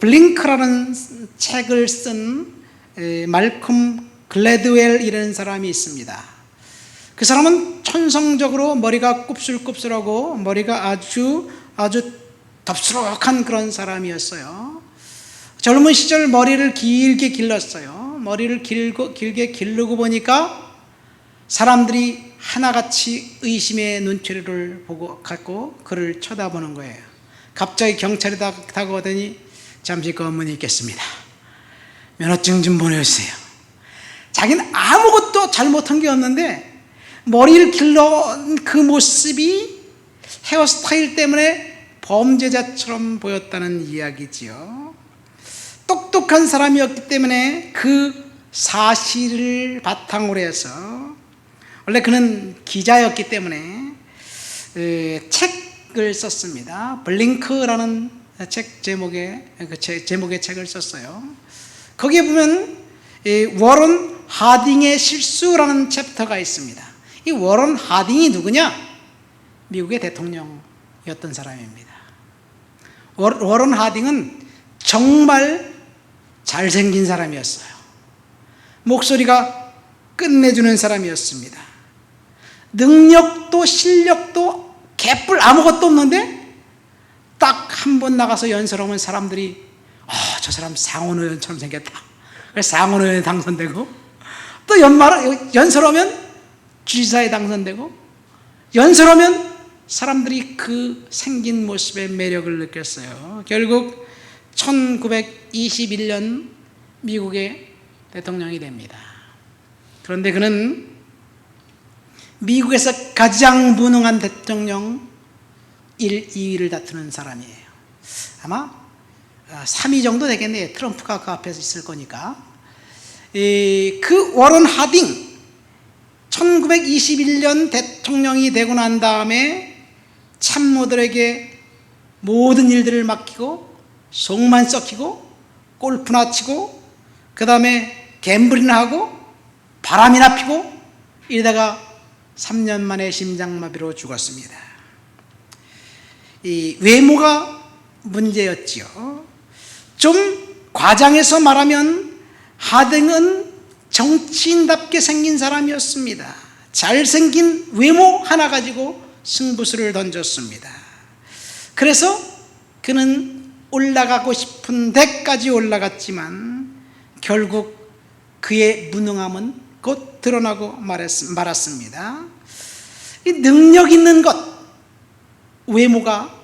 블링크라는 책을 쓴 말콤 글래드웰이라는 사람이 있습니다. 그 사람은 천성적으로 머리가 곱슬곱슬하고 머리가 아주 덥수룩한 그런 사람이었어요. 젊은 시절 머리를 길게 길렀어요. 머리를 길게 기르고 보니까 사람들이 하나같이 의심의 눈초리를 갖고 그를 쳐다보는 거예요. 갑자기 경찰이 다가오더니 잠시 검문이 있겠습니다. 면허증 좀 보내주세요. 자기는 아무것도 잘못한 게 없는데 머리를 길러온 그 모습이 헤어스타일 때문에 범죄자처럼 보였다는 이야기지요. 똑똑한 사람이었기 때문에 그 사실을 바탕으로 해서, 원래 그는 기자였기 때문에 책을 썼습니다. 블링크라는 책 제목의 책을 썼어요. 거기에 보면 워런 하딩의 실수라는 챕터가 있습니다. 이 워런 하딩이 누구냐? 미국의 대통령이었던 사람입니다. 워런 하딩은 정말 잘생긴 사람이었어요. 목소리가 끝내주는 사람이었습니다. 능력도 실력도 개뿔 아무것도 없는데 딱 한 번 나가서 연설하면 사람들이 저 사람 상원의원처럼 생겼다. 그래서 상원의원에 당선되고, 또 연설하면 주지사에 당선되고, 연설하면 사람들이 그 생긴 모습의 매력을 느꼈어요. 결국 1921년 미국의 대통령이 됩니다. 그런데 그는 미국에서 가장 무능한 대통령 1, 2위를 다투는 사람이에요. 아마 3위 정도 되겠네요. 트럼프가 그 앞에서 있을 거니까. 그 워런 하딩 1921년 대통령이 되고 난 다음에 참모들에게 모든 일들을 맡기고 속만 썩히고 골프나 치고 그 다음에 갬블이나 하고 바람이나 피고 이러다가 3년 만에 심장마비로 죽었습니다. 이 외모가 문제였지요. 좀 과장해서 말하면 하딩은 정치인답게 생긴 사람이었습니다. 잘생긴 외모 하나 가지고 승부수를 던졌습니다. 그래서 그는 올라가고 싶은 데까지 올라갔지만 결국 그의 무능함은 곧 드러나고 말았습니다. 이 능력 있는 것, 외모가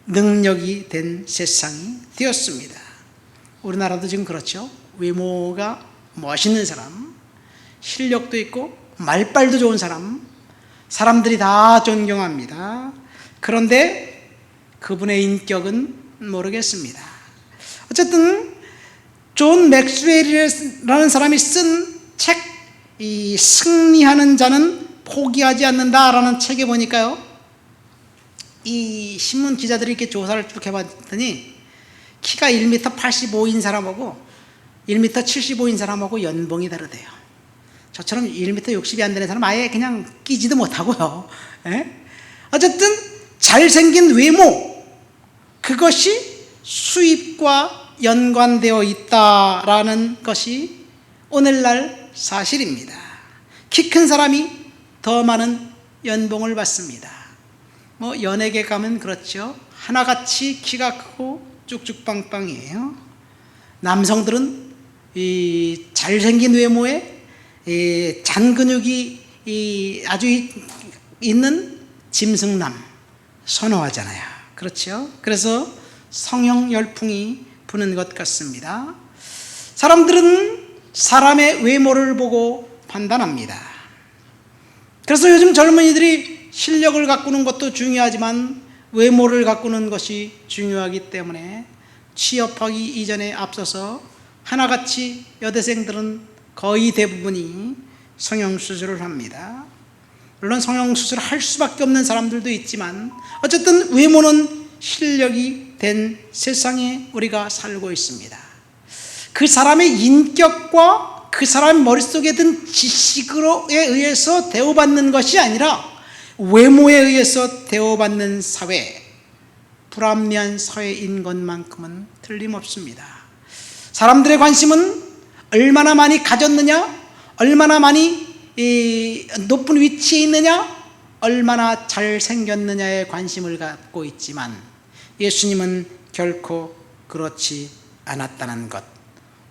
능력이 된 세상이 되었습니다. 우리나라도 지금 그렇죠. 외모가 멋있는 사람, 실력도 있고 말빨도 좋은 사람, 사람들이 다 존경합니다. 그런데 그분의 인격은 모르겠습니다. 어쨌든 존 맥스웰이라는 사람이 쓴 책, 이 승리하는 자는 포기하지 않는다라는 책에 보니까요, 이 신문 기자들이 이렇게 조사를 쭉 해봤더니 키가 1m 85인 사람하고 1m 75인 사람하고 연봉이 다르대요. 저처럼 1m 60이 안 되는 사람 아예 그냥 끼지도 못하고요. 어쨌든 잘생긴 외모, 그것이 수입과 연관되어 있다라는 것이 오늘날 사실입니다. 키 큰 사람이 더 많은 연봉을 받습니다. 연예계 가면 그렇죠. 하나같이 키가 크고 쭉쭉 빵빵이에요. 남성들은 이 잘생긴 외모에 잔근육이 아주 있는 짐승남 선호하잖아요. 그렇죠. 그래서 성형 열풍이 부는 것 같습니다. 사람들은 사람의 외모를 보고 판단합니다. 그래서 요즘 젊은이들이 실력을 가꾸는 것도 중요하지만 외모를 가꾸는 것이 중요하기 때문에 취업하기 이전에 앞서서 하나같이 여대생들은 거의 대부분이 성형수술을 합니다. 물론 성형수술을 할 수밖에 없는 사람들도 있지만 어쨌든 외모는 실력이 된 세상에 우리가 살고 있습니다. 그 사람의 인격과 그 사람 머릿속에 든 지식으로에 의해서 대우받는 것이 아니라 외모에 의해서 대우받는 사회, 불합리한 사회인 것만큼은 틀림없습니다. 사람들의 관심은 얼마나 많이 가졌느냐, 얼마나 많이 높은 위치에 있느냐, 얼마나 잘생겼느냐에 관심을 갖고 있지만 예수님은 결코 그렇지 않았다는 것,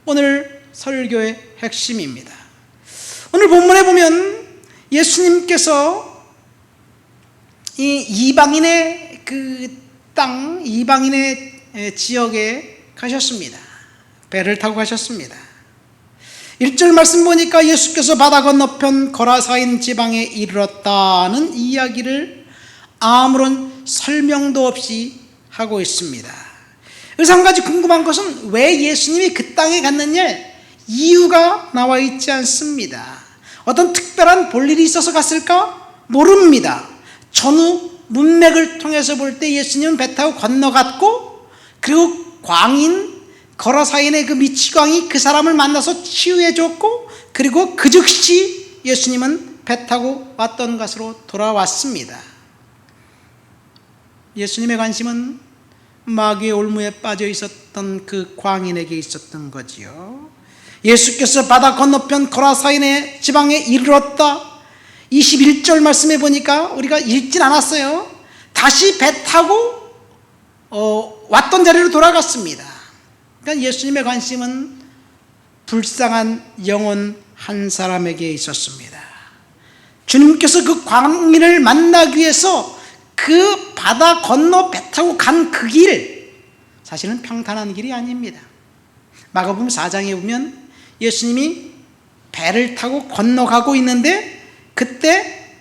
오늘 설교의 핵심입니다. 오늘 본문에 보면 예수님께서 이 이방인의 그 땅, 이방인의 지역에 가셨습니다. 배를 타고 가셨습니다. 1절 말씀 보니까 예수께서 바다 건너편 거라사인 지방에 이르렀다는 이야기를 아무런 설명도 없이 하고 있습니다. 그래서 한 가지 궁금한 것은 왜 예수님이 그 땅에 갔느냐, 이유가 나와 있지 않습니다. 어떤 특별한 볼일이 있어서 갔을까? 모릅니다. 전후 문맥을 통해서 볼 때 예수님은 배 타고 건너갔고, 그리고 광인 거라사인의 그 미치광이 그 사람을 만나서 치유해 줬고, 그리고 그 즉시 예수님은 배 타고 왔던 것으로 돌아왔습니다. 예수님의 관심은 마귀의 올무에 빠져 있었던 그 광인에게 있었던 거지요. 예수께서 바다 건너편 거라사인의 지방에 이르렀다. 21절 말씀해 보니까 우리가 읽진 않았어요. 다시 배 타고 왔던 자리로 돌아갔습니다. 그러니까 예수님의 관심은 불쌍한 영혼 한 사람에게 있었습니다. 주님께서 그 광인을 만나기 위해서 그 바다 건너 배 타고 간 그 길, 사실은 평탄한 길이 아닙니다. 마가복음 4장에 보면 예수님이 배를 타고 건너가고 있는데 그때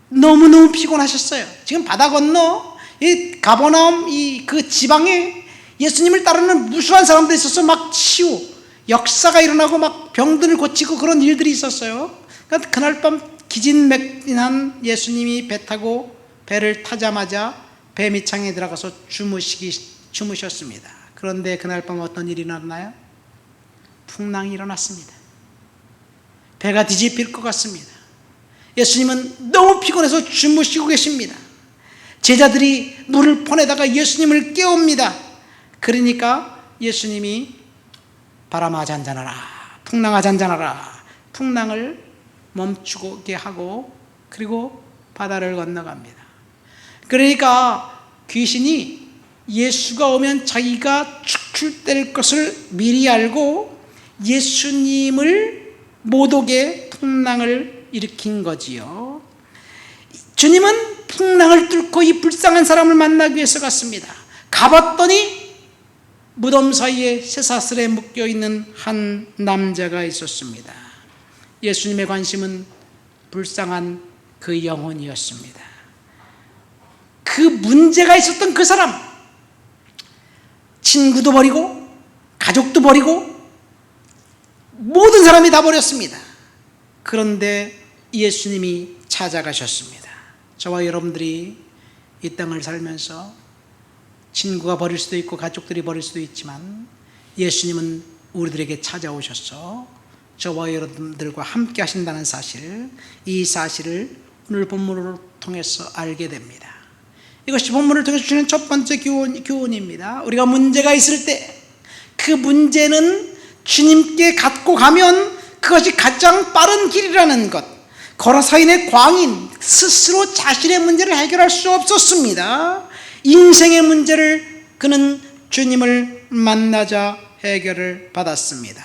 너무너무 피곤하셨어요. 지금 바다 건너 이 가버나움 그 지방에 예수님을 따르는 무수한 사람들이 있어서 막 치유, 역사가 일어나고 막 병들을 고치고 그런 일들이 있었어요. 그러니까 그날 밤 기진맥진한 예수님이 배 타고 배를 타자마자 배 밑창에 들어가서 주무셨습니다. 그런데 그날 밤 어떤 일이 일어났나요? 풍랑이 일어났습니다. 배가 뒤집힐 것 같습니다. 예수님은 너무 피곤해서 주무시고 계십니다. 제자들이 물을 퍼내다가 예수님을 깨웁니다. 그러니까 예수님이 바람아 잔잔하라, 풍랑아 잔잔하라, 풍랑을 멈추게 하고 그리고 바다를 건너갑니다. 그러니까 귀신이 예수가 오면 자기가 축출될 것을 미리 알고 예수님을 못 오게 풍랑을 일으킨 거지요. 주님은 풍랑을 뚫고 이 불쌍한 사람을 만나기 위해서 갔습니다. 가봤더니 무덤 사이에 쇠사슬에 묶여있는 한 남자가 있었습니다. 예수님의 관심은 불쌍한 그 영혼이었습니다. 그 문제가 있었던 그 사람, 친구도 버리고 가족도 버리고 모든 사람이 다 버렸습니다. 그런데 예수님이 찾아가셨습니다. 저와 여러분들이 이 땅을 살면서 친구가 버릴 수도 있고 가족들이 버릴 수도 있지만 예수님은 우리들에게 찾아오셔서 저와 여러분들과 함께 하신다는 사실, 이 사실을 오늘 본문을 통해서 알게 됩니다. 이것이 본문을 통해서 주는 첫 번째 교훈입니다. 우리가 문제가 있을 때 그 문제는 주님께 갖고 가면 그것이 가장 빠른 길이라는 것. 거라사인의 광인 스스로 자신의 문제를 해결할 수 없었습니다. 인생의 문제를 그는 주님을 만나자 해결을 받았습니다.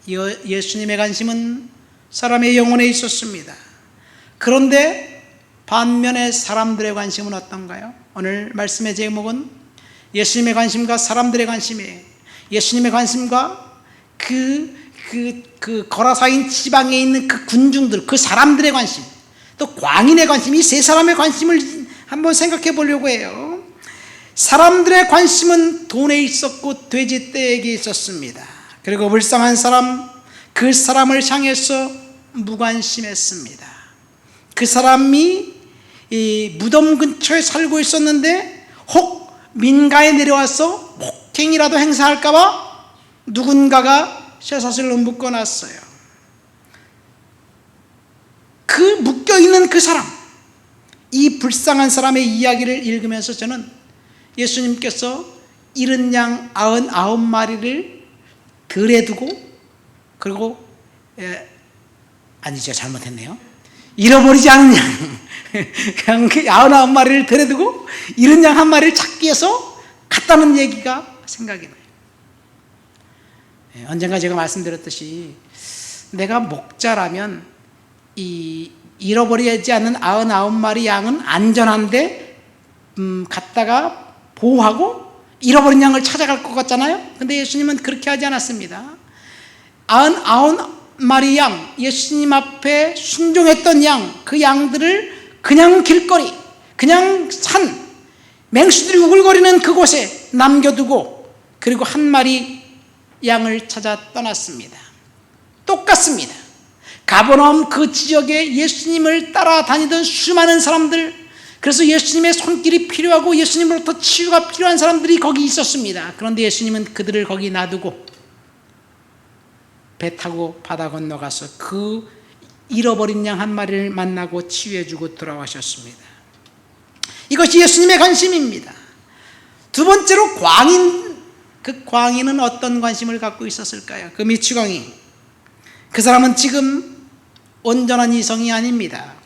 예수님의 관심은 사람의 영혼에 있었습니다. 그런데 반면에 사람들의 관심은 어떤가요? 오늘 말씀의 제목은 예수님의 관심과 사람들의 관심이에요. 예수님의 관심과 그 거라사인 지방에 있는 그 군중들, 그 사람들의 관심, 또 광인의 관심, 이 세 사람의 관심을 한번 생각해 보려고 해요. 사람들의 관심은 돈에 있었고 돼지떼에게 있었습니다. 그리고 불쌍한 사람, 그 사람을 향해서 무관심했습니다. 그 사람이 이 무덤 근처에 살고 있었는데 혹 민가에 내려와서 폭행이라도 행사할까 봐 누군가가 쇠사슬로 묶어놨어요. 그 묶여있는 그 사람, 이 불쌍한 사람의 이야기를 읽으면서 저는 예수님께서 잃은 양 99마리를 들에 두고, 그리고 아니죠, 잘못했네요. 잃어버리지 않은 양 그냥 99마리를 들에 두고 잃은 양 한 마리를 찾기 위해서 갔다는 얘기가 생각이 나요. 언젠가 제가 말씀드렸듯이 내가 목자라면 이 잃어버리지 않는 99마리 양은 안전한데 갔다가 보호하고 잃어버린 양을 찾아갈 것 같잖아요. 근데 예수님은 그렇게 하지 않았습니다. 99마리 양, 예수님 앞에 순종했던 양, 그 양들을 그냥 길거리, 그냥 산, 맹수들이 우글거리는 그곳에 남겨두고, 그리고 한 마리 양을 찾아 떠났습니다. 똑같습니다. 가버나움 그 지역에 예수님을 따라다니던 수많은 사람들, 그래서 예수님의 손길이 필요하고 예수님으로부터 치유가 필요한 사람들이 거기 있었습니다. 그런데 예수님은 그들을 거기 놔두고 배 타고 바다 건너가서 그 잃어버린 양 한 마리를 만나고 치유해주고 돌아오셨습니다. 이것이 예수님의 관심입니다. 두 번째로 광인, 그 광인은 어떤 관심을 갖고 있었을까요? 그 미추광인, 그 사람은 지금 온전한 이성이 아닙니다.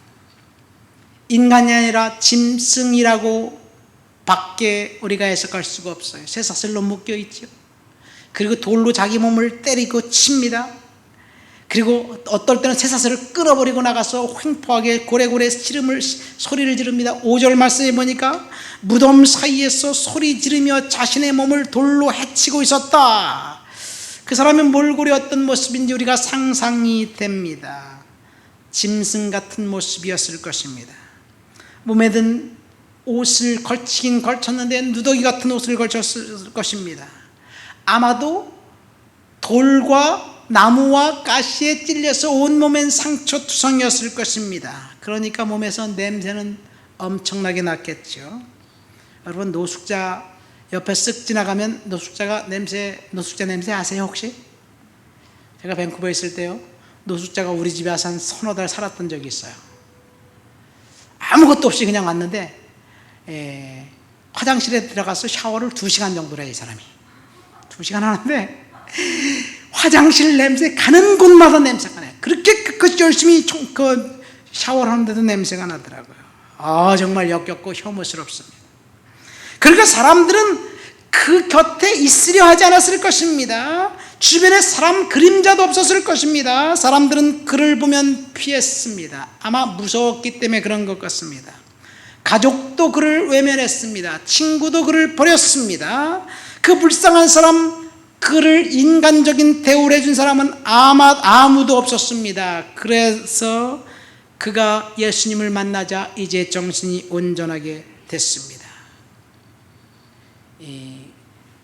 인간이 아니라 짐승이라고 밖에 우리가 해석할 수가 없어요. 쇠사슬로 묶여 있죠. 그리고 돌로 자기 몸을 때리고 칩니다. 그리고 어떨 때는 쇠사슬을 끊어버리고 나가서 횡포하게 고래고래 소리를 지릅니다. 5절 말씀에 보니까 무덤 사이에서 소리 지르며 자신의 몸을 돌로 해치고 있었다. 그 사람이 몰골이 어떤 모습인지 우리가 상상이 됩니다. 짐승 같은 모습이었을 것입니다. 몸에 든 옷을 걸치긴 걸쳤는데 누더기 같은 옷을 걸쳤을 것입니다. 아마도 돌과 나무와 가시에 찔려서 온몸엔 상처 투성이었을 것입니다. 그러니까 몸에서 냄새는 엄청나게 났겠죠. 여러분, 노숙자 옆에 쓱 지나가면 노숙자 냄새 아세요 혹시? 제가 밴쿠버에 있을 때요, 노숙자가 우리 집에 와서 한 서너 달 살았던 적이 있어요. 아무것도 없이 그냥 왔는데 화장실에 들어가서 샤워를 2시간 정도를 해요. 이 사람이 2시간 하는데 화장실 냄새, 가는 곳마다 냄새가 나요. 그렇게 끝까지 열심히 샤워를 하는데도 냄새가 나더라고요. 정말 역겹고 혐오스럽습니다. 그러니까 사람들은 그 곁에 있으려 하지 않았을 것입니다. 주변에 사람 그림자도 없었을 것입니다. 사람들은 그를 보면 피했습니다. 아마 무서웠기 때문에 그런 것 같습니다. 가족도 그를 외면했습니다. 친구도 그를 버렸습니다. 그 불쌍한 사람, 그를 인간적인 대우를 해준 사람은 아무도 없었습니다. 그래서 그가 예수님을 만나자 이제 정신이 온전하게 됐습니다.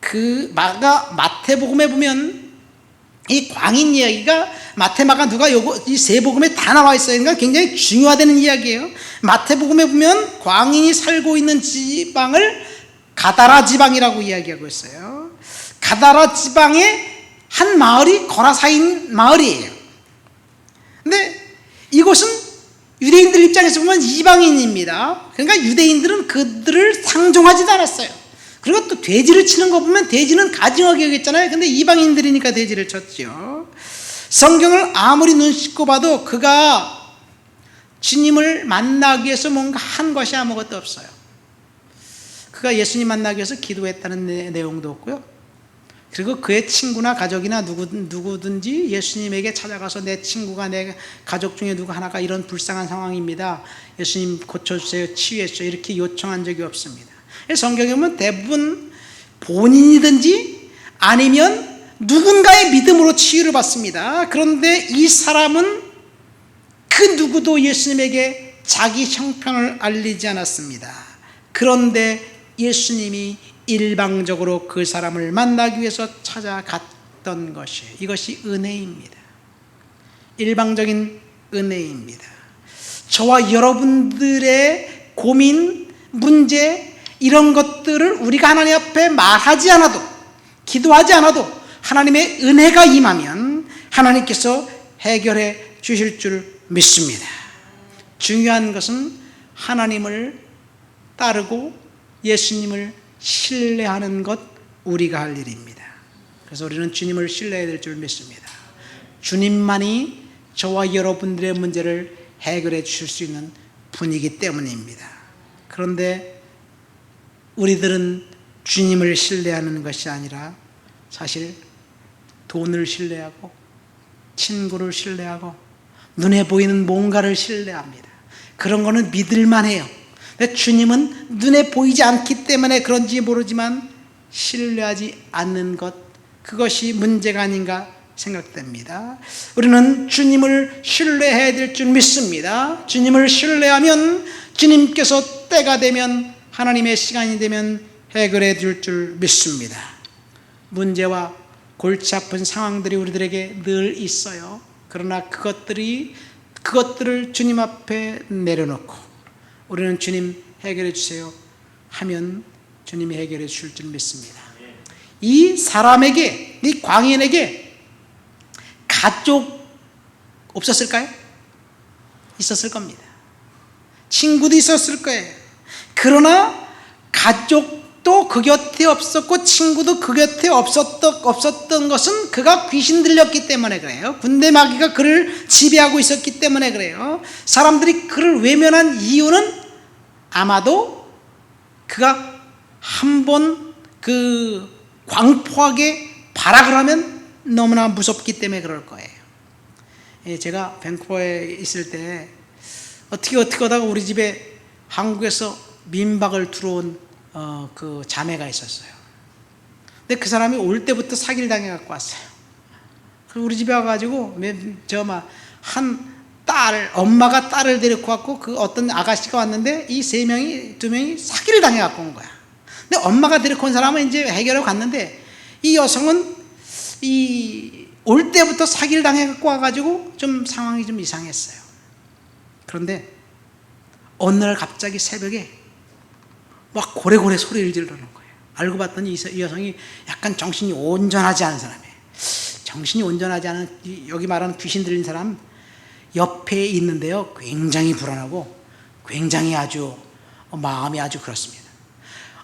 그 마태복음에 보면 이 광인 이야기가 마태, 마가, 누가 이 세 복음에 다 나와 있어요. 그러니까 굉장히 중요하다는 이야기예요. 마태복음에 보면 광인이 살고 있는 지방을 가다라 지방이라고 이야기하고 있어요. 가다라 지방의 한 마을이 거라사인 마을이에요. 근데 이곳은 유대인들 입장에서 보면 이방인입니다. 그러니까 유대인들은 그들을 상종하지도 않았어요. 그리고 또 돼지를 치는 거 보면 돼지는 가증하게 여겼잖아요. 근데 이방인들이니까 돼지를 쳤죠. 성경을 아무리 눈 씻고 봐도 그가 주님을 만나기 위해서 뭔가 한 것이 아무것도 없어요. 그가 예수님 만나기 위해서 기도했다는 내용도 없고요. 그리고 그의 친구나 가족이나 누구든지 예수님에게 찾아가서 내 친구가, 내 가족 중에 누구 하나가 이런 불쌍한 상황입니다, 예수님 고쳐주세요, 치유해주세요, 이렇게 요청한 적이 없습니다. 성경에 보면 대부분 본인이든지 아니면 누군가의 믿음으로 치유를 받습니다. 그런데 이 사람은 그 누구도 예수님에게 자기 형편을 알리지 않았습니다. 그런데 예수님이 일방적으로 그 사람을 만나기 위해서 찾아갔던 것이에요. 이것이 은혜입니다. 일방적인 은혜입니다. 저와 여러분들의 고민, 문제, 이런 것들을 우리가 하나님 앞에 말하지 않아도, 기도하지 않아도 하나님의 은혜가 임하면 하나님께서 해결해 주실 줄 믿습니다. 중요한 것은 하나님을 따르고 예수님을 신뢰하는 것 우리가 할 일입니다. 그래서 우리는 주님을 신뢰해야 될 줄 믿습니다. 주님만이 저와 여러분들의 문제를 해결해 주실 수 있는 분이기 때문입니다. 그런데 우리들은 주님을 신뢰하는 것이 아니라 사실 돈을 신뢰하고 친구를 신뢰하고 눈에 보이는 뭔가를 신뢰합니다. 그런 거는 믿을만 해요. 근데 주님은 눈에 보이지 않기 때문에 그런지 모르지만 신뢰하지 않는 것, 그것이 문제가 아닌가 생각됩니다. 우리는 주님을 신뢰해야 될 줄 믿습니다. 주님을 신뢰하면 주님께서 때가 되면, 하나님의 시간이 되면 해결해 줄 믿습니다. 문제와 골치 아픈 상황들이 우리들에게 늘 있어요. 그러나 그것들을 주님 앞에 내려놓고 우리는 주님 해결해 주세요 하면 주님이 해결해 주실 줄 믿습니다. 이 사람에게, 이 광인에게 가족 없었을까요? 있었을 겁니다. 친구도 있었을 거예요. 그러나 가족도 그 곁에 없었고 친구도 그 곁에 없었던 것은 그가 귀신 들렸기 때문에 그래요. 군대 마귀가 그를 지배하고 있었기 때문에 그래요. 사람들이 그를 외면한 이유는 아마도 그가 한번 그 광포하게 발악을 하면 너무나 무섭기 때문에 그럴 거예요. 제가 밴쿠버에 있을 때 어떻게 하다가 우리 집에 한국에서 민박을 들어온 그 자매가 있었어요. 근데 그 사람이 올 때부터 사기를 당해갖고 왔어요. 그리고 우리 집에 와가지고 엄마가 딸을 데리고 왔고 그 어떤 아가씨가 왔는데 이 두 명이 사기를 당해갖고 온 거야. 근데 엄마가 데리고 온 사람은 이제 해결하고 갔는데 이 여성은 올 때부터 사기를 당해갖고 와가지고 좀 상황이 좀 이상했어요. 그런데 어느 날 갑자기 새벽에 막 고래고래 소리를 지르는 거예요. 알고 봤더니 이 여성이 약간 정신이 온전하지 않은 사람이에요. 정신이 온전하지 않은, 여기 말하는 귀신 들린 사람 옆에 있는데요, 굉장히 불안하고 굉장히 아주 마음이 아주 그렇습니다.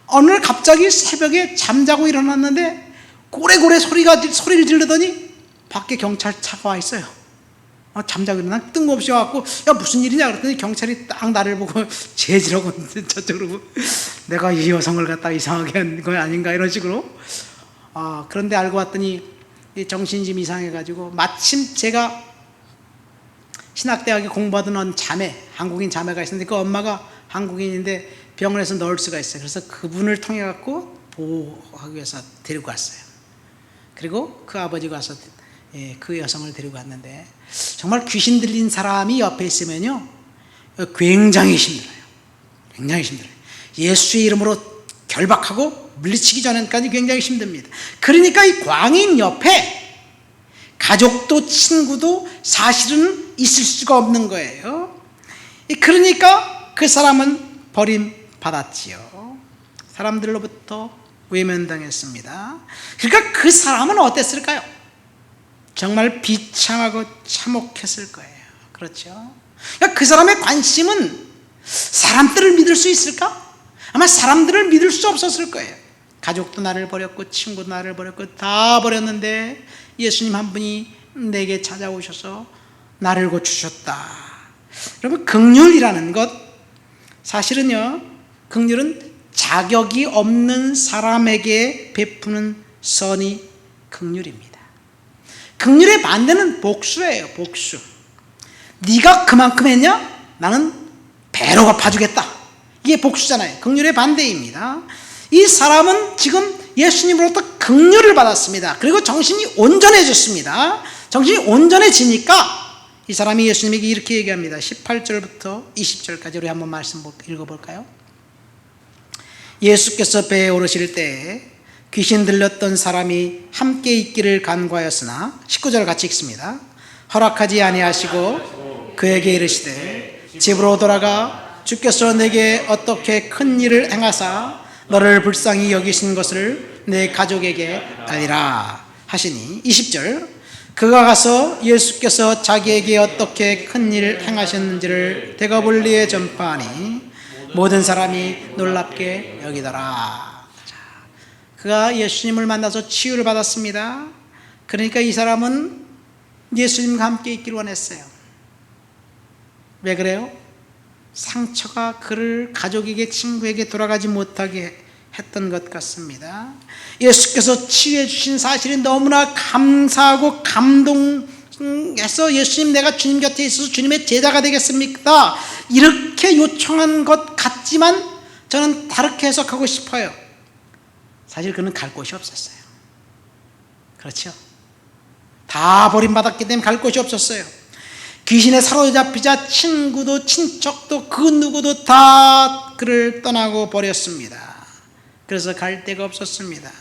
어느 날 갑자기 새벽에 잠자고 일어났는데 고래고래 소리를 지르더니 밖에 경찰차가 와 있어요. 잠자고 일어나 뜬금없이 와갖고 야 무슨 일이냐 그랬더니 경찰이 딱 나를 보고 제지라고 저쪽으로 내가 이 여성을 갖다가 이상하게 한 거 아닌가 이런 식으로. 그런데 알고 봤더니 정신이 좀 이상해가지고 마침 제가 신학대학에 공부하던 한국인 자매가 있었는데 그 엄마가 한국인인데 병원에서 널스가 있어요. 그래서 그분을 통해 갖고 보호하기 위해서 데리고 왔어요. 그리고 그 아버지가 와서 그 여성을 데리고 왔는데 정말 귀신 들린 사람이 옆에 있으면요 굉장히 힘들어요. 굉장히 힘들어요. 예수의 이름으로 결박하고 물리치기 전까지 굉장히 힘듭니다. 그러니까 이 광인 옆에 가족도 친구도 사실은 있을 수가 없는 거예요. 그러니까 그 사람은 버림받았지요. 사람들로부터 외면당했습니다. 그러니까 그 사람은 어땠을까요? 정말 비참하고 참혹했을 거예요. 그렇죠? 그러니까 그 사람의 관심은 사람들을 믿을 수 있을까? 아마 사람들을 믿을 수 없었을 거예요. 가족도 나를 버렸고 친구도 나를 버렸고 다 버렸는데 예수님 한 분이 내게 찾아오셔서 나를 고치셨다. 여러분, 긍휼이라는 것, 사실은요, 긍휼은 자격이 없는 사람에게 베푸는 선이 긍휼입니다. 긍휼의 반대는 복수예요. 복수. 네가 그만큼 했냐? 나는 배로 갚아주겠다. 이게 복수잖아요. 긍휼의 반대입니다. 이 사람은 지금 예수님으로부터 긍휼을 받았습니다. 그리고 정신이 온전해졌습니다. 정신이 온전해지니까 이 사람이 예수님에게 이렇게 얘기합니다. 18절부터 20절까지 우리 한번 말씀 읽어볼까요? 예수께서 배에 오르실 때에 귀신 들렸던 사람이 함께 있기를 간구하였으나 19절 같이 읽습니다. 허락하지 아니하시고 그에게 이르시되 집으로 돌아가 주께서 내게 어떻게 큰 일을 행하사 너를 불쌍히 여기신 것을 내 가족에게 알리라 하시니 20절 그가 가서 예수께서 자기에게 어떻게 큰 일을 행하셨는지를 대거볼리에 전파하니 모든 사람이 놀랍게 여기더라. 그가 예수님을 만나서 치유를 받았습니다. 그러니까 이 사람은 예수님과 함께 있기를 원했어요. 왜 그래요? 상처가 그를 가족에게, 친구에게 돌아가지 못하게 했던 것 같습니다. 예수께서 치유해 주신 사실이 너무나 감사하고 감동해서 예수님, 내가 주님 곁에 있어서 주님의 제자가 되겠습니까? 이렇게 요청한 것 같지만 저는 다르게 해석하고 싶어요. 사실 그는 갈 곳이 없었어요. 그렇죠? 다 버림받았기 때문에 갈 곳이 없었어요. 귀신에 사로잡히자 친구도 친척도 그 누구도 다 그를 떠나고 버렸습니다. 그래서 갈 데가 없었습니다.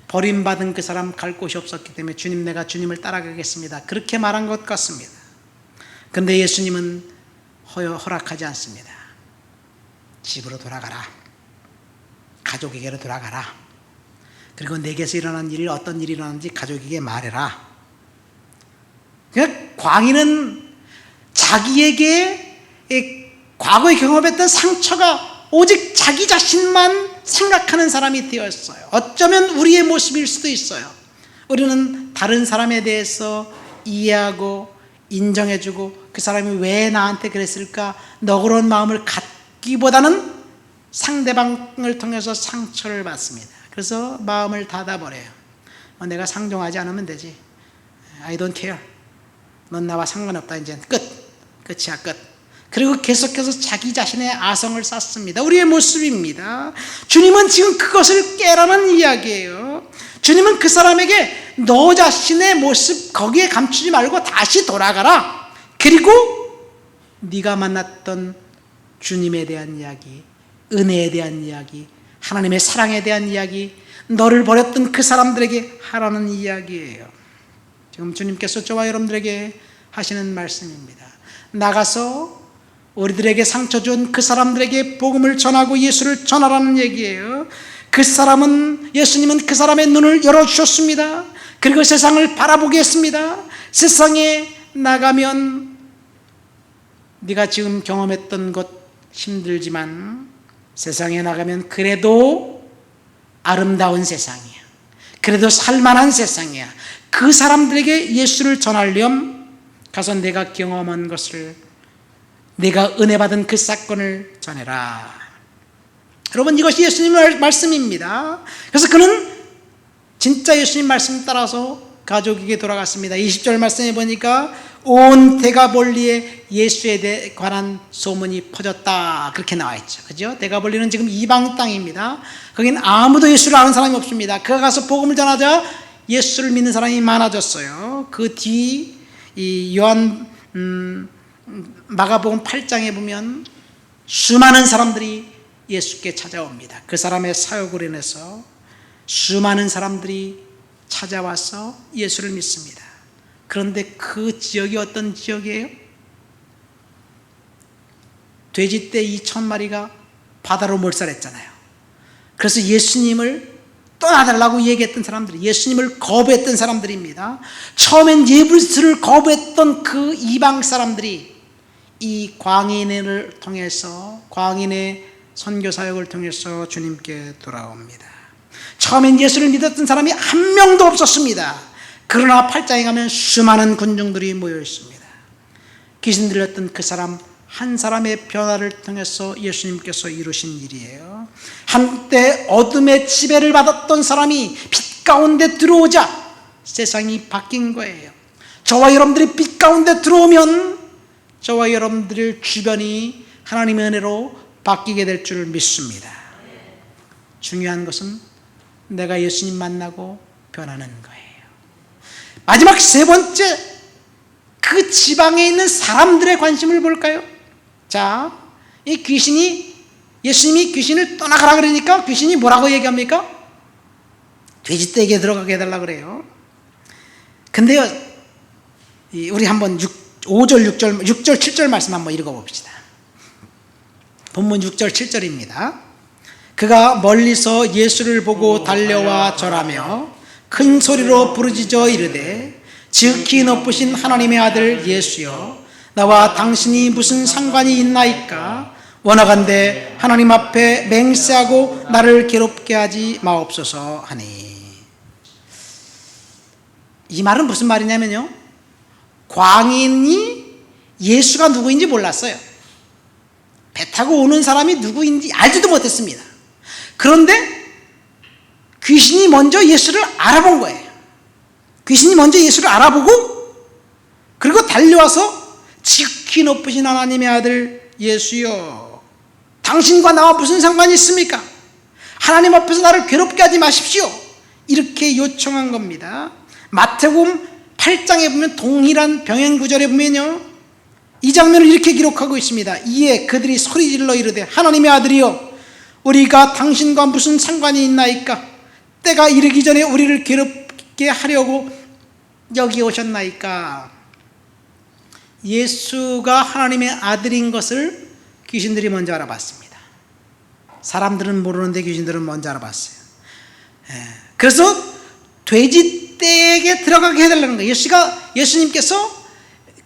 버림받은 그 사람 갈 곳이 없었기 때문에 주님, 내가 주님을 따라가겠습니다, 그렇게 말한 것 같습니다. 그런데 예수님은 허락하지 않습니다. 집으로 돌아가라, 가족에게로 돌아가라, 그리고 내게서 일어난 일, 어떤 일이 일어났는지 가족에게 말해라. 그러니까 광인은 자기에게 과거에 경험했던 상처가 오직 자기 자신만 생각하는 사람이 되었어요. 어쩌면 우리의 모습일 수도 있어요. 우리는 다른 사람에 대해서 이해하고 인정해주고 그 사람이 왜 나한테 그랬을까 너그러운 마음을 갖기보다는 상대방을 통해서 상처를 받습니다. 그래서 마음을 닫아버려요. 내가 상종하지 않으면 되지, I don't care, 넌 나와 상관없다, 이제 끝이야, 끝. 그리고 계속해서 자기 자신의 아성을 쌓습니다. 우리의 모습입니다. 주님은 지금 그것을 깨라는 이야기예요. 주님은 그 사람에게 너 자신의 모습 거기에 감추지 말고 다시 돌아가라. 그리고 네가 만났던 주님에 대한 이야기, 은혜에 대한 이야기, 하나님의 사랑에 대한 이야기, 너를 버렸던 그 사람들에게 하라는 이야기예요. 지금 주님께서 저와 여러분들에게 하시는 말씀입니다. 나가서 우리들에게 상처 준 그 사람들에게 복음을 전하고 예수를 전하라는 얘기예요. 그 사람은, 예수님은 그 사람의 눈을 열어주셨습니다. 그리고 세상을 바라보게 했습니다. 세상에 나가면 네가 지금 경험했던 것 힘들지만 세상에 나가면 그래도 아름다운 세상이야, 그래도 살만한 세상이야. 그 사람들에게 예수를 전하려면 가서 내가 경험한 것을, 내가 은혜 받은 그 사건을 전해라. 여러분, 이것이 예수님의 말씀입니다. 그래서 그는 진짜 예수님 말씀 따라서 가족에게 돌아갔습니다. 20절 말씀에 보니까 온 데가볼리에 예수에 관한 소문이 퍼졌다, 그렇게 나와 있죠. 그죠? 데가볼리는 지금 이방 땅입니다. 거긴 아무도 예수를 아는 사람이 없습니다. 그가 가서 복음을 전하자 예수를 믿는 사람이 많아졌어요. 그 뒤 이 요한 마가복음 8장에 보면 수많은 사람들이 예수께 찾아옵니다. 그 사람의 사역으로 인해서 수많은 사람들이 찾아와서 예수를 믿습니다. 그런데 그 지역이 어떤 지역이에요? 돼지떼 2,000마리가 바다로 몰살했잖아요. 그래서 예수님을 떠나달라고 얘기했던 사람들이, 예수님을 거부했던 사람들입니다. 처음엔 예수를 거부했던 그 이방 사람들이 이 광인을 통해서, 광인의 선교 사역을 통해서 주님께 돌아옵니다. 처음엔 예수를 믿었던 사람이 한 명도 없었습니다. 그러나 8장에 가면 수많은 군중들이 모여 있습니다. 귀신 들렸던 그 사람 한 사람의 변화를 통해서 예수님께서 이루신 일이에요. 한때 어둠의 지배를 받았던 사람이 빛 가운데 들어오자 세상이 바뀐 거예요. 저와 여러분들이 빛 가운데 들어오면 저와 여러분들 주변이 하나님의 은혜로 바뀌게 될 줄 믿습니다. 중요한 것은 내가 예수님 만나고 변하는 거예요. 마지막 세 번째, 그 지방에 있는 사람들의 관심을 볼까요? 자, 이 귀신이, 예수님이 귀신을 떠나가라 그러니까 귀신이 뭐라고 얘기합니까? 돼지떼에게 들어가게 해달라 그래요. 근데요, 우리 한번 5절, 6절, 7절 말씀 한번 읽어봅시다. 본문 6절, 7절입니다. 그가 멀리서 예수를 보고 달려와 절하며 큰 소리로 부르짖어 이르되 지극히 높으신 하나님의 아들 예수여, 나와 당신이 무슨 상관이 있나이까? 원하건대 하나님 앞에 맹세하고 나를 괴롭게 하지 마옵소서 하니. 이 말은 무슨 말이냐면요, 광인이 예수가 누구인지 몰랐어요. 배 타고 오는 사람이 누구인지 알지도 못했습니다. 그런데 귀신이 먼저 예수를 알아본 거예요. 귀신이 먼저 예수를 알아보고 그리고 달려와서 지극히 높으신 하나님의 아들 예수여, 당신과 나와 무슨 상관이 있습니까? 하나님 앞에서 나를 괴롭게 하지 마십시오. 이렇게 요청한 겁니다. 마태복음 8장에 보면 동일한 병행 구절에 보면요, 이 장면을 이렇게 기록하고 있습니다. 이에 그들이 소리질러 이르되 하나님의 아들이여, 우리가 당신과 무슨 상관이 있나이까? 때가 이르기 전에 우리를 괴롭게 하려고 여기 오셨나이까? 예수가 하나님의 아들인 것을 귀신들이 먼저 알아봤습니다. 사람들은 모르는데 귀신들은 먼저 알아봤어요. 그래서 돼지떼에게 들어가게 해달라는 거예요. 예수님께서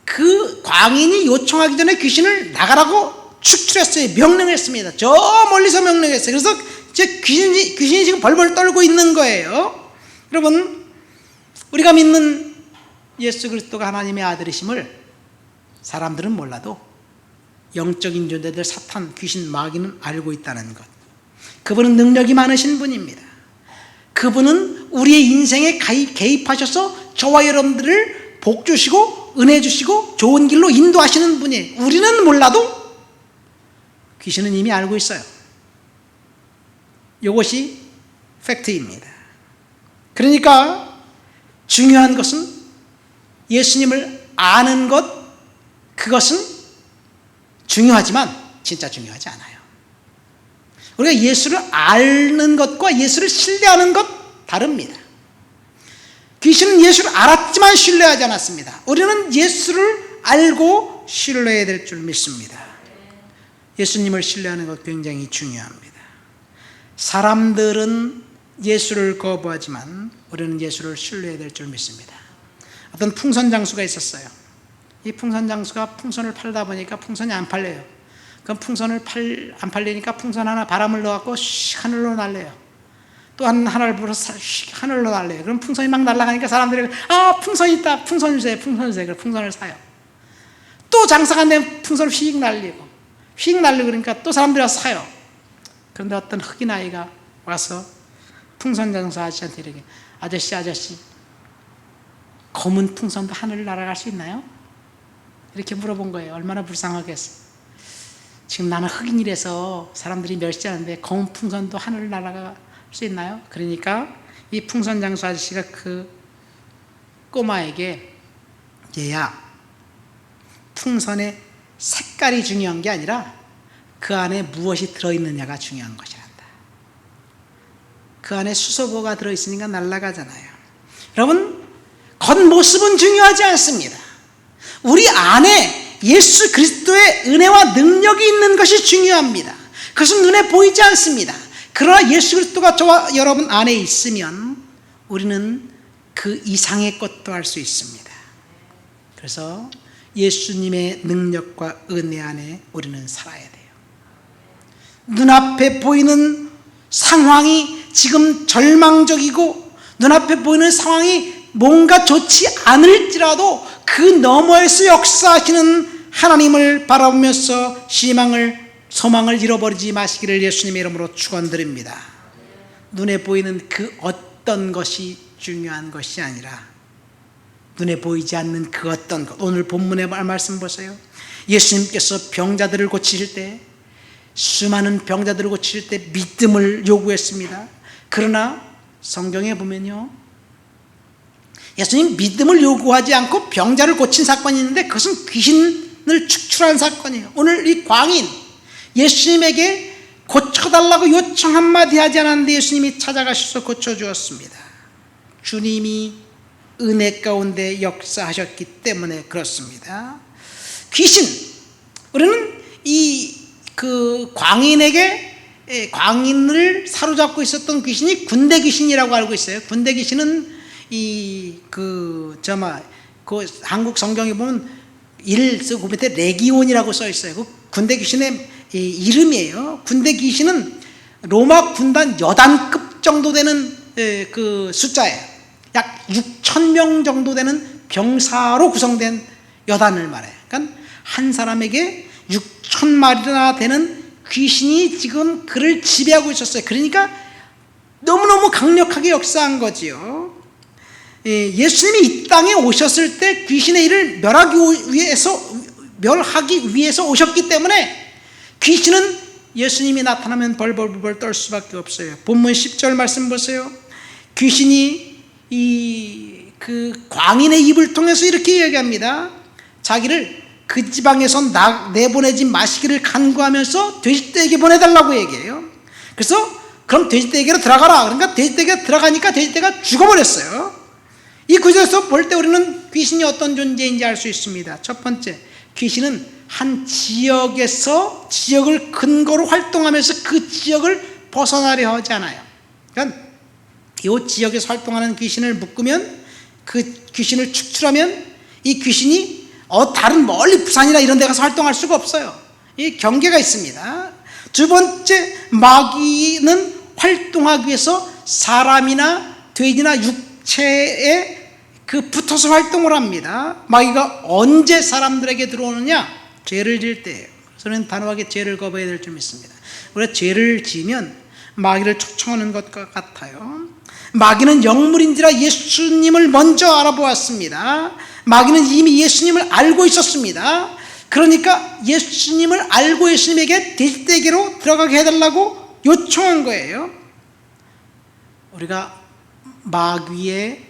그 광인이 요청하기 전에 귀신을 나가라고 축출했어요. 명령했습니다. 저 멀리서 명령했어요. 그래서 이제 귀신이 지금 벌벌 떨고 있는 거예요. 여러분, 우리가 믿는 예수 그리스도가 하나님의 아들이심을 사람들은 몰라도 영적인 존재들, 사탄, 귀신, 마귀는 알고 있다는 것. 그분은 능력이 많으신 분입니다. 그분은 우리의 인생에 개입하셔서 저와 여러분들을 복 주시고 은혜 주시고 좋은 길로 인도하시는 분이에요. 우리는 몰라도 귀신은 이미 알고 있어요. 이것이 팩트입니다. 그러니까 중요한 것은 예수님을 아는 것, 그것은 중요하지만 진짜 중요하지 않아요. 우리가 예수를 아는 것과 예수를 신뢰하는 것 다릅니다. 귀신은 예수를 알았지만 신뢰하지 않았습니다. 우리는 예수를 알고 신뢰해야 될 줄 믿습니다. 예수님을 신뢰하는 것 굉장히 중요합니다. 사람들은 예수를 거부하지만 우리는 예수를 신뢰해야 될 줄 믿습니다. 어떤 풍선 장수가 있었어요. 이 풍선 장수가 풍선을 팔다 보니까 풍선이 안 팔려요. 그럼 풍선을 안 팔리니까 풍선 하나 바람을 넣어갖고 하늘로 날려요. 또 하나를 불어서 하늘로 날려요. 그럼 풍선이 막 날아가니까 사람들이 풍선 있다, 풍선 주세요, 풍선 주세요. 그래서 풍선을 사요. 또 장사가 안 되면 풍선을 휙 날리고 그러니까 또 사람들이 와서 사요. 그런데 어떤 흑인 아이가 와서 풍선 장사 아저씨한테 이렇게, 아저씨 검은 풍선도 하늘을 날아갈 수 있나요? 이렇게 물어본 거예요. 얼마나 불쌍하겠어. 지금 나는 흑인이라서 사람들이 멸시하는데 검은 풍선도 하늘을 날아갈 수 있나요? 그러니까 이 풍선 장수 아저씨가 그 꼬마에게, 얘야, 풍선의 색깔이 중요한 게 아니라 그 안에 무엇이 들어있느냐가 중요한 것이란다. 그 안에 수소보가 들어있으니까 날아가잖아요. 여러분, 겉모습은 중요하지 않습니다. 우리 안에 예수 그리스도의 은혜와 능력이 있는 것이 중요합니다. 그것은 눈에 보이지 않습니다. 그러나 예수 그리스도가 저와 여러분 안에 있으면 우리는 그 이상의 것도 할 수 있습니다. 그래서 예수님의 능력과 은혜 안에 우리는 살아야 돼요. 눈앞에 보이는 상황이 지금 절망적이고 눈앞에 보이는 상황이 뭔가 좋지 않을지라도 그 너머에서 역사하시는 하나님을 바라보면서 소망을 잃어버리지 마시기를 예수님의 이름으로 축원드립니다. 눈에 보이는 그 어떤 것이 중요한 것이 아니라 눈에 보이지 않는 그 어떤 것. 오늘 본문의 말씀 보세요. 예수님께서 병자들을 고치실 때, 수많은 병자들을 고치실 때 믿음을 요구했습니다. 그러나 성경에 보면요, 예수님 믿음을 요구하지 않고 병자를 고친 사건이 있는데 그것은 귀신을 축출한 사건이에요. 오늘 이 광인, 예수님에게 고쳐달라고 요청 한마디 하지 않았는데 예수님이 찾아가셔서 고쳐주었습니다. 주님이 은혜 가운데 역사하셨기 때문에 그렇습니다. 귀신, 우리는 그 광인을 사로잡고 있었던 귀신이 군대 귀신이라고 알고 있어요. 군대 귀신은 한국 성경에 보면 그 밑에 레기온이라고 써 있어요. 그 군대 귀신의 이름이에요. 군대 귀신은 로마 군단 여단급 정도 되는 그 숫자예요. 약 6천 명 정도 되는 병사로 구성된 여단을 말해요. 그러니까 한 사람에게 6천 마리나 되는 귀신이 지금 그를 지배하고 있었어요. 그러니까 너무너무 강력하게 역사한 거지요. 예수님이 이 땅에 오셨을 때 귀신의 일을 멸하기 위해서 오셨기 때문에 귀신은 예수님이 나타나면 벌벌벌 떨 수밖에 없어요. 본문 10절 말씀 보세요. 귀신이 그 광인의 입을 통해서 이렇게 이야기합니다. 자기를 그 지방에서 내보내지 마시기를 간구하면서 돼지떼에게 보내달라고 얘기해요. 그래서 그럼 돼지떼에게로 들어가라. 그러니까 돼지떼에게 들어가니까 돼지떼가 죽어버렸어요. 이 구절에서 볼 때 우리는 귀신이 어떤 존재인지 알 수 있습니다. 첫 번째, 귀신은 한 지역에서 지역을 근거로 활동하면서 그 지역을 벗어나려 하지 않아요. 그러니까 이 지역에서 활동하는 귀신을 묶으면, 그 귀신을 축출하면 이 귀신이 다른 멀리 부산이나 이런 데 가서 활동할 수가 없어요. 이 경계가 있습니다. 두 번째, 마귀는 활동하기 위해서 사람이나 돼지나 육체에 붙어서 활동을 합니다. 마귀가 언제 사람들에게 들어오느냐? 죄를 지을 때예요. 저는 단호하게 죄를 거부해야 될 줄 믿습니다. 우리가 죄를 지으면 마귀를 초청하는 것과 같아요. 마귀는 영물인지라 예수님을 먼저 알아보았습니다. 마귀는 이미 예수님을 알고 있었습니다. 그러니까 예수님을 알고 예수님에게 돼지떼기로 들어가게 해달라고 요청한 거예요. 우리가 마귀의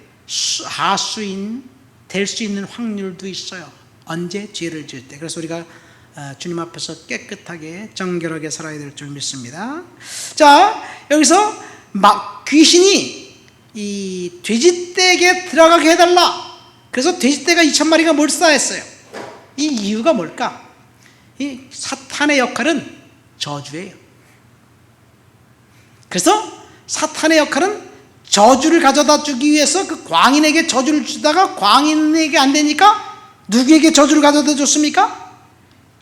하수인 될 수 있는 확률도 있어요. 언제? 죄를 지을 때. 그래서 우리가 주님 앞에서 깨끗하게 정결하게 살아야 될 줄 믿습니다. 자, 여기서 귀신이 이 돼지떼에게 들어가게 해달라. 그래서 돼지떼가 2,000마리가 몰사했어요. 이 이유가 뭘까? 이 사탄의 역할은 저주예요. 그래서 사탄의 역할은 저주를 가져다 주기 위해서 그 광인에게 저주를 주다가 광인에게 안 되니까 누구에게 저주를 가져다 줬습니까?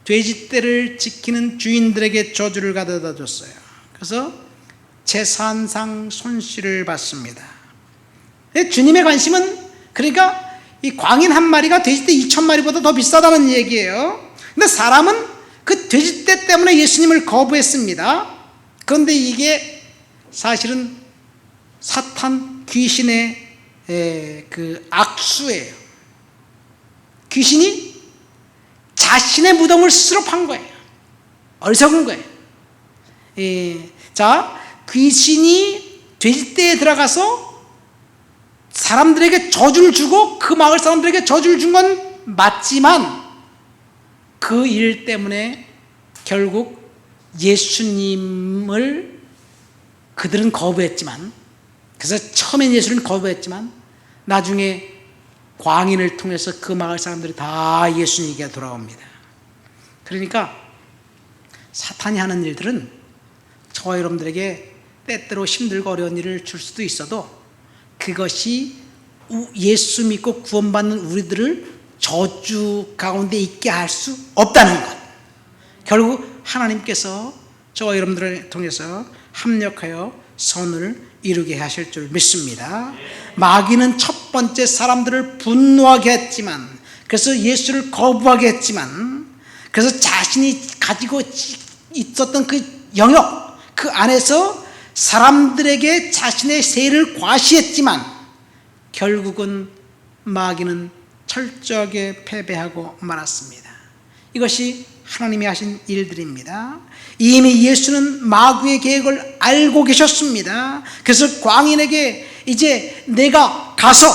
돼지떼를 지키는 주인들에게 저주를 가져다 줬어요. 그래서 재산상 손실을 받습니다. 주님의 관심은 그러니까 이 광인 한 마리가 돼지떼 2,000마리보다 더 비싸다는 얘기예요. 근데 사람은 그 돼지떼 때문에 예수님을 거부했습니다. 그런데 이게 사실은 사탄 귀신의 그 악수예요. 귀신이 자신의 무덤을 스스로 판 거예요. 어리석은 거예요. 자, 귀신이 돼지떼에 들어가서 사람들에게 저주를 주고 그 마을 사람들에게 저주를 준 건 맞지만 그 일 때문에 결국 예수님을 그들은 거부했지만, 그래서 처음엔 예수를 거부했지만 나중에 광인을 통해서 그 마을 사람들이 다 예수님에게 돌아옵니다. 그러니까 사탄이 하는 일들은 저와 여러분들에게 때때로 힘들고 어려운 일을 줄 수도 있어도 그것이 예수 믿고 구원받는 우리들을 저주 가운데 있게 할 수 없다는 것. 결국 하나님께서 저와 여러분들을 통해서 합력하여 선을 이루게 하실 줄 믿습니다. 마귀는 첫 번째 사람들을 분노하게 했지만, 그래서 예수를 거부하게 했지만, 그래서 자신이 가지고 있었던 그 영역, 그 안에서 사람들에게 자신의 세를 과시했지만 결국은 마귀는 철저하게 패배하고 말았습니다. 이것이 하나님이 하신 일들입니다. 이미 예수는 마귀의 계획을 알고 계셨습니다. 그래서 광인에게 이제 내가 가서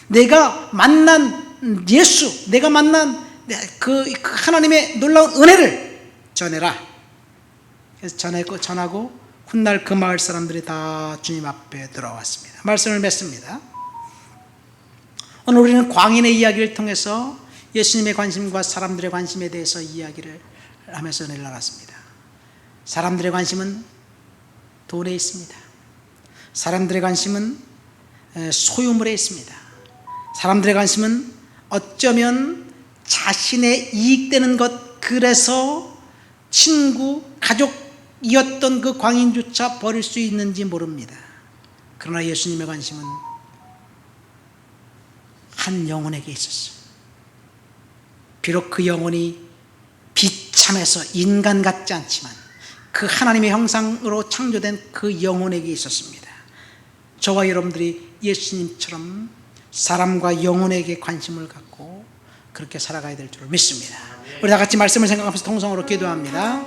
내가 만난 예수, 내가 만난 그 하나님의 놀라운 은혜를 전해라. 그래서 전하고 훗날 그 마을 사람들이 다 주님 앞에 들어왔습니다. 말씀을 맺습니다. 오늘 우리는 광인의 이야기를 통해서 예수님의 관심과 사람들의 관심에 대해서 이야기를 하면서 내려갔습니다. 사람들의 관심은 돈에 있습니다. 사람들의 관심은 소유물에 있습니다. 사람들의 관심은 어쩌면 자신의 이익되는 것, 그래서 친구, 가족이었던 그 광인조차 버릴 수 있는지 모릅니다. 그러나 예수님의 관심은 한 영혼에게 있었어요. 비록 그 영혼이 비참해서 인간 같지 않지만 그 하나님의 형상으로 창조된 그 영혼에게 있었습니다. 저와 여러분들이 예수님처럼 사람과 영혼에게 관심을 갖고 그렇게 살아가야 될 줄 믿습니다. 우리 다 같이 말씀을 생각하면서 통성으로 기도합니다.